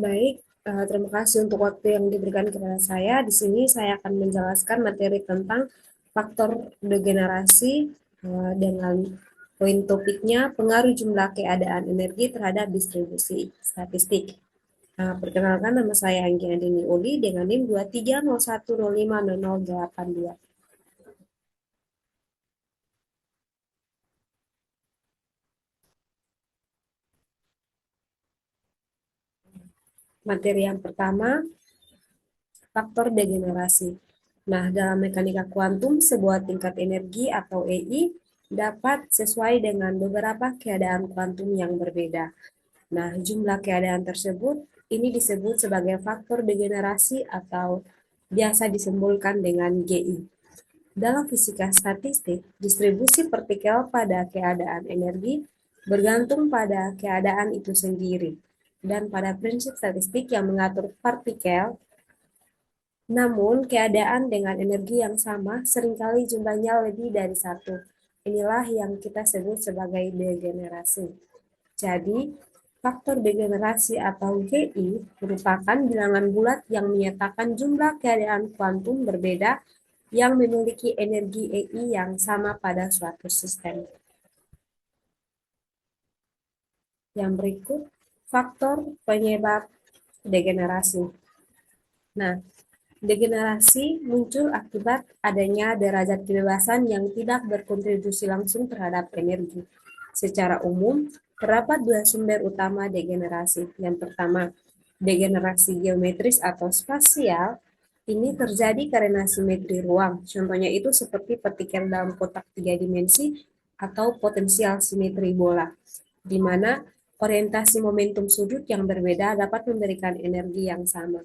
Baik, terima kasih untuk waktu yang diberikan kepada saya. Di sini saya akan menjelaskan materi tentang faktor degenerasi dengan poin topiknya pengaruh jumlah keadaan energi terhadap distribusi statistik. Perkenalkan, nama saya Anggi Andini Uli dengan NIM 2301050082. Materi yang pertama, faktor degenerasi. Nah, dalam mekanika kuantum, sebuah tingkat energi atau EI dapat sesuai dengan beberapa keadaan kuantum yang berbeda. Nah, jumlah keadaan tersebut ini disebut sebagai faktor degenerasi atau biasa disimbolkan dengan GI. Dalam fisika statistik, distribusi partikel pada keadaan energi bergantung pada keadaan itu sendiri dan pada prinsip statistik yang mengatur partikel. Namun, keadaan dengan energi yang sama seringkali jumlahnya lebih dari satu. Inilah yang kita sebut sebagai degenerasi. Jadi, faktor degenerasi atau GI merupakan bilangan bulat yang menyatakan jumlah keadaan kuantum berbeda yang memiliki energi EI yang sama pada suatu sistem. Yang berikut, faktor penyebab degenerasi. Nah, degenerasi muncul akibat adanya derajat kebebasan yang tidak berkontribusi langsung terhadap energi. Secara umum, terdapat dua sumber utama degenerasi. Yang pertama, degenerasi geometris atau spasial. Ini terjadi karena simetri ruang. Contohnya itu seperti partikel dalam kotak tiga dimensi atau potensial simetri bola, di mana orientasi momentum sudut yang berbeda dapat memberikan energi yang sama.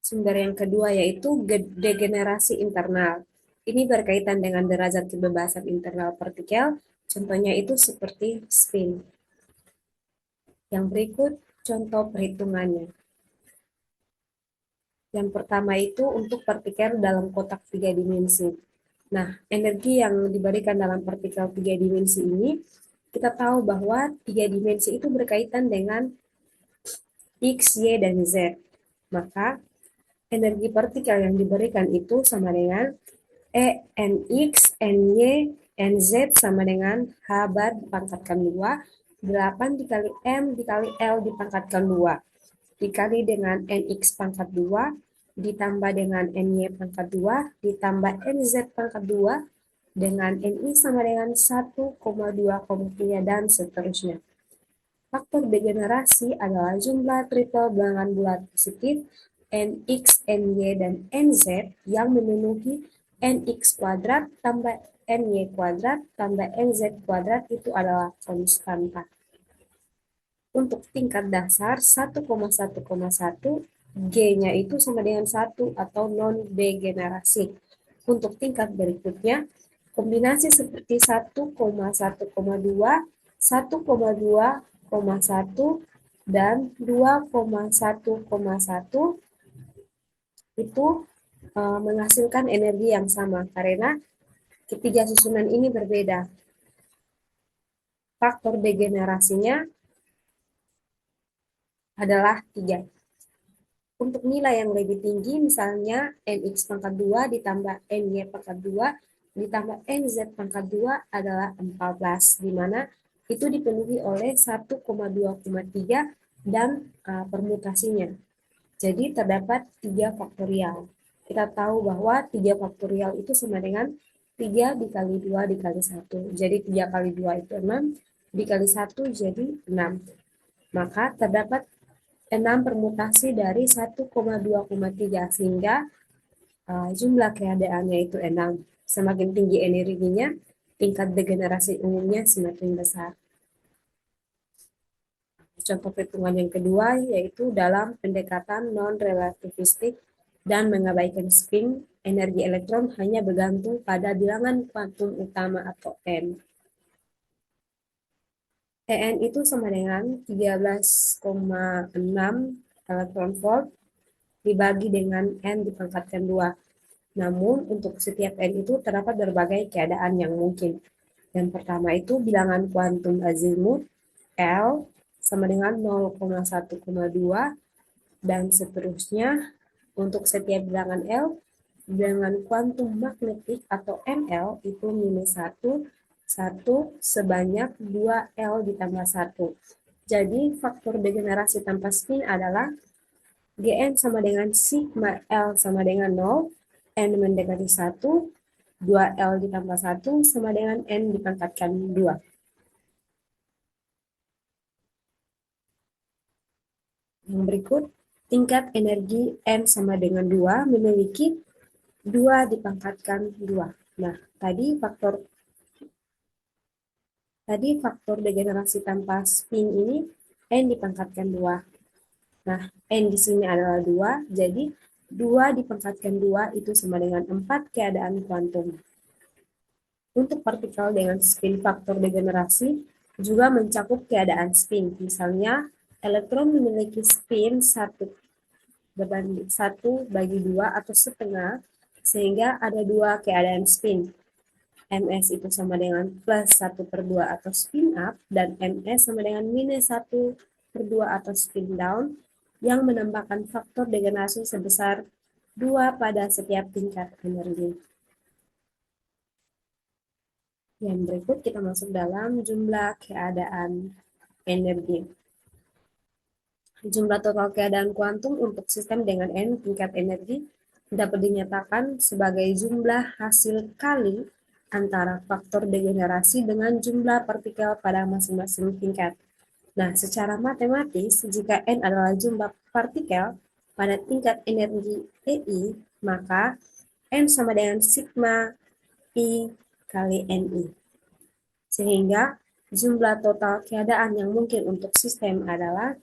Sumber yang kedua yaitu degenerasi internal. Ini berkaitan dengan derajat kebebasan internal partikel, contohnya itu seperti spin. Yang berikut contoh perhitungannya. Yang pertama itu untuk partikel dalam kotak tiga dimensi. Nah, energi yang diberikan dalam partikel tiga dimensi ini, kita tahu bahwa tiga dimensi itu berkaitan dengan X, Y, dan Z. Maka, energi partikel yang diberikan itu sama dengan Nx, Ny, Nz sama dengan H bar dipangkatkan 2, 8 dikali M dikali L dipangkatkan 2, dikali dengan Nx pangkat 2, ditambah dengan Ny pangkat 2, ditambah Nz pangkat 2, dengan Ni sama dengan 1,2,3 dan seterusnya. Faktor degenerasi adalah jumlah triple bilangan bulat positif Nx, Ny, dan Nz yang memenuhi Nx kuadrat tambah Ny kuadrat tambah Nz kuadrat itu adalah konstanta. Untuk tingkat dasar 1,1,1, G-nya itu sama dengan 1 atau non-degenerasi. Untuk tingkat berikutnya, kombinasi seperti 1,1,2, 1,2,1, dan 2,1,1 itu menghasilkan energi yang sama karena ketiga susunan ini berbeda. Faktor degenerasinya adalah 3. Untuk nilai yang lebih tinggi, misalnya Nx pangkat 2 ditambah Ny pangkat 2 ditambah Nz pangkat 2 adalah 14, di mana itu dipenuhi oleh 1,2,3 dan permutasinya. Jadi terdapat 3 faktorial. Kita tahu bahwa 3 faktorial itu sama dengan 3 dikali 2 dikali 1. Jadi 3 kali 2 itu 6, dikali 1 jadi 6. Maka terdapat 6 permutasi dari 1,2,3 sehingga jumlah keadaannya itu 6. Semakin tinggi energinya, tingkat degenerasi umumnya semakin besar. Contoh perhitungan yang kedua yaitu dalam pendekatan non-relativistik dan mengabaikan spin, energi elektron hanya bergantung pada bilangan kuantum utama atau n. En itu sama dengan 13,6 elektron volt dibagi dengan n dipangkatkan 2. Namun untuk setiap n itu terdapat berbagai keadaan yang mungkin. Yang pertama itu bilangan kuantum azimuth L sama dengan 0,1,2 dan seterusnya. Untuk setiap bilangan L, bilangan kuantum magnetik atau ML itu minus 1, 1 sebanyak 2L ditambah 1. Jadi faktor degenerasi tanpa spin adalah Gn sama dengan sigma L sama dengan 0, N mendekati 1, 2L ditambah 1 sama dengan N dipangkatkan 2. Yang berikut, tingkat energi N sama dengan 2 memiliki 2 dipangkatkan 2. Nah, tadi faktor degenerasi tanpa spin ini N dipangkatkan 2. Nah, N di sini adalah 2, jadi 2 dipangkatkan 2 itu sama dengan 4 keadaan kuantum. Untuk partikel dengan spin faktor degenerasi juga mencakup keadaan spin. Misalnya, elektron memiliki spin 1/2 atau setengah, sehingga ada 2 keadaan spin. Ms itu sama dengan plus 1/2 atau spin up, dan Ms sama dengan minus 1/2 atau spin down, yang menambahkan faktor degenerasi sebesar 2 pada setiap tingkat energi. Yang berikut kita masuk dalam jumlah keadaan energi. Jumlah total keadaan kuantum untuk sistem dengan N tingkat energi dapat dinyatakan sebagai jumlah hasil kali antara faktor degenerasi dengan jumlah partikel pada masing-masing tingkat. Nah, secara matematis, jika N adalah jumlah partikel pada tingkat energi EI, maka N sama dengan sigma I kali NI. Sehingga jumlah total keadaan yang mungkin untuk sistem adalah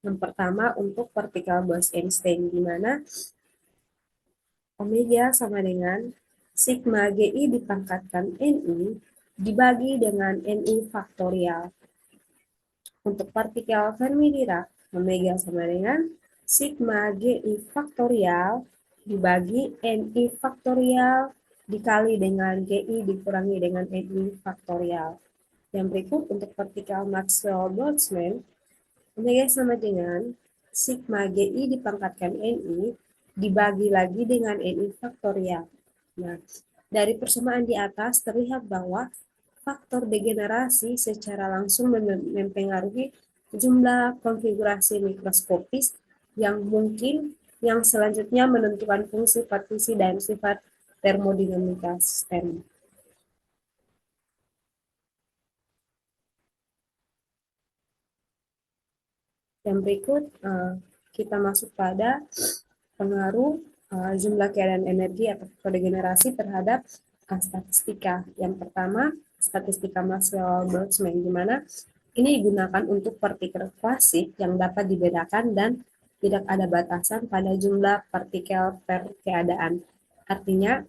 yang pertama untuk partikel Bose-Einstein, di mana omega sama dengan sigma GI dipangkatkan NI dibagi dengan NI faktorial. Untuk partikel Fermi-Dirac, omega sama dengan sigma GI faktorial dibagi NI faktorial dikali dengan GI dikurangi dengan NI faktorial. Yang berikut untuk partikel Maxwell-Boltzmann, omega sama dengan sigma GI dipangkatkan NI dibagi lagi dengan NI faktorial. Nah, dari persamaan di atas terlihat bahwa faktor degenerasi secara langsung mempengaruhi jumlah konfigurasi mikroskopis yang mungkin, yang selanjutnya menentukan fungsi partisi dan sifat termodinamika sistem. Yang berikut kita masuk pada pengaruh jumlah keadaan energi atau degenerasi terhadap statistika. Yang pertama, statistika Maxwell-Boltzmann, di mana ini digunakan untuk partikel klasik yang dapat dibedakan dan tidak ada batasan pada jumlah partikel per keadaan. Artinya,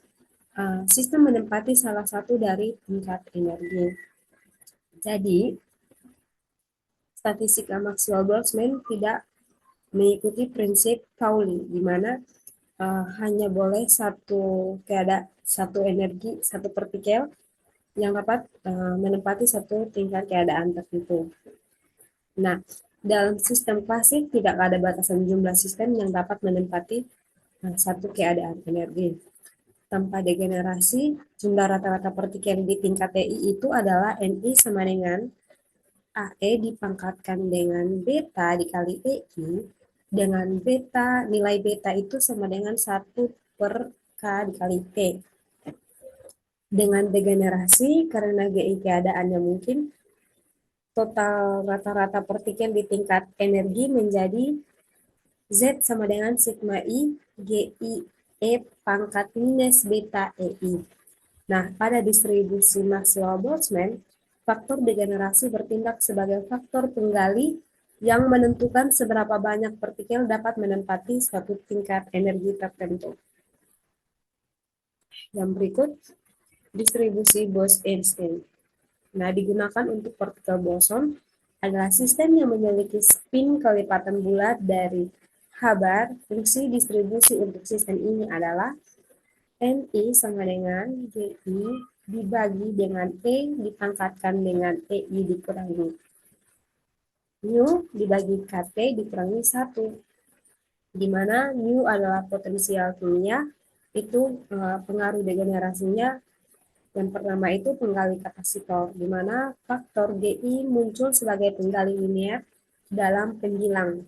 sistem menempati salah satu dari tingkat energi. Jadi, statistika Maxwell-Boltzmann tidak mengikuti prinsip Pauli, di mana hanya boleh satu energi, satu partikel yang dapat menempati satu tingkat keadaan tertentu. Nah, dalam sistem klasik tidak ada batasan jumlah sistem yang dapat menempati satu keadaan energi. Tanpa degenerasi, jumlah rata-rata partikel di tingkat TI itu adalah NI sama dengan AE dipangkatkan dengan beta dikali EI, dengan beta, nilai beta itu sama dengan 1/K dikali T. Dengan degenerasi, karena GI keadaannya mungkin, total rata-rata partikel di tingkat energi menjadi Z sama dengan sigma I GI E pangkat minus beta EI. Nah, pada distribusi Maxwell-Boltzmann, faktor degenerasi bertindak sebagai faktor penggali yang menentukan seberapa banyak partikel dapat menempati suatu tingkat energi tertentu. Yang berikut, distribusi Bose-Einstein. Nah, digunakan untuk partikel boson adalah sistem yang memiliki spin kelipatan bulat dari H-bar. Fungsi distribusi untuk sistem ini adalah NI sama dengan GI dibagi dengan E dipangkatkan dengan EI dikurangi. Mu dibagi KT dikurangi 1, di mana mu adalah potensial kimia, itu pengaruh degenerasinya yang pertama itu penggali kapasitor, di mana faktor GI muncul sebagai penggali linear dalam penjilang.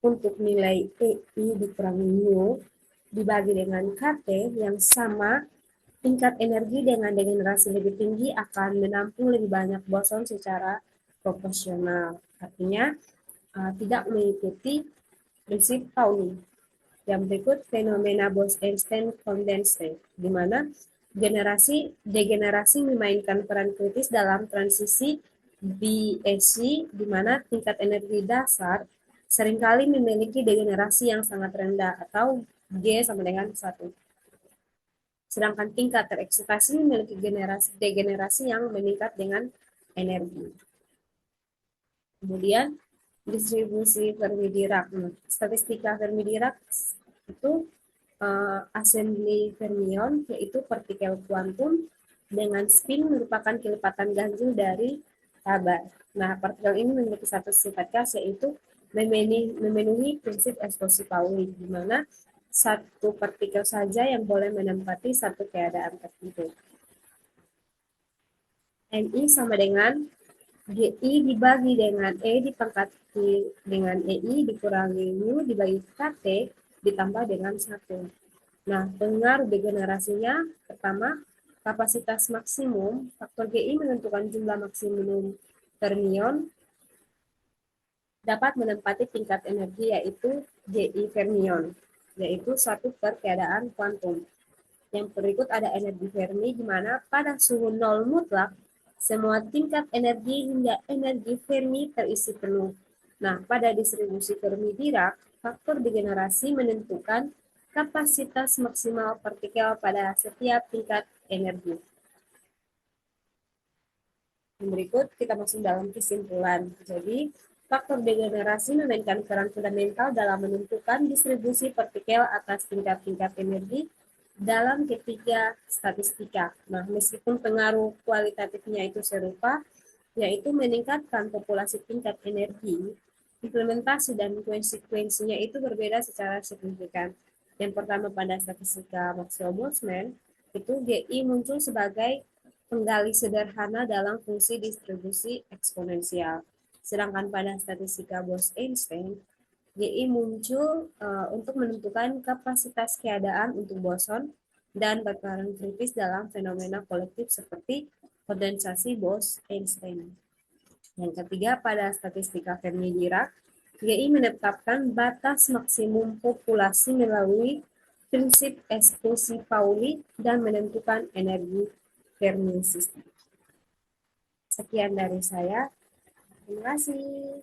Untuk nilai EI dikurangi mu dibagi dengan KT yang sama, tingkat energi dengan degenerasi lebih tinggi akan menampung lebih banyak boson secara proporsional. Artinya tidak mengikuti prinsip Pauli. Yang berikut fenomena Bose-Einstein condensate, di mana degenerasi memainkan peran kritis dalam transisi BAC, di mana tingkat energi dasar seringkali memiliki degenerasi yang sangat rendah atau G sama dengan 1. Sedangkan tingkat tereksitasi memiliki degenerasi yang meningkat dengan energi. Kemudian distribusi Fermi-Dirac. Statistika Fermi-Dirac itu assembly fermion, yaitu partikel kuantum dengan spin merupakan kelipatan ganjil dari kabar. Nah, partikel ini memiliki satu sifat khas, yaitu memenuhi prinsip eksplosif Pauli, di mana satu partikel saja yang boleh menempati satu keadaan tertentu. Mi sama dengan GI dibagi dengan E dipangkati dengan EI dikurangi mu dibagi KT ditambah dengan 1. Nah, pengaruh degenerasinya, pertama, kapasitas maksimum, faktor GI menentukan jumlah maksimum fermion dapat menempati tingkat energi yaitu GI fermion, yaitu 1 per keadaan kuantum. Yang berikut ada energi Fermi, di mana pada suhu 0 mutlak, semua tingkat energi hingga energi Fermi terisi penuh. Nah, pada distribusi Fermi-Dirac, faktor degenerasi menentukan kapasitas maksimal partikel pada setiap tingkat energi. Yang berikut kita masuk dalam kesimpulan. Jadi, faktor degenerasi memainkan peran fundamental dalam menentukan distribusi partikel atas tingkat-tingkat energi dalam ketiga statistika. Nah, meskipun pengaruh kualitatifnya itu serupa, yaitu meningkatkan populasi tingkat energi, implementasi dan konsekuensinya itu berbeda secara signifikan. Yang pertama pada statistika Maxwell-Boltzmann, itu GI muncul sebagai penggali sederhana dalam fungsi distribusi eksponensial. Sedangkan pada statistika Bose-Einstein, GI muncul untuk menentukan kapasitas keadaan untuk boson dan berperan kritis dalam fenomena kolektif seperti kondensasi Bose-Einstein. Yang ketiga, pada statistika Fermi-Dirac, GI menetapkan batas maksimum populasi melalui prinsip eksklusi Pauli dan menentukan energi Fermi system. Sekian dari saya. Terima kasih.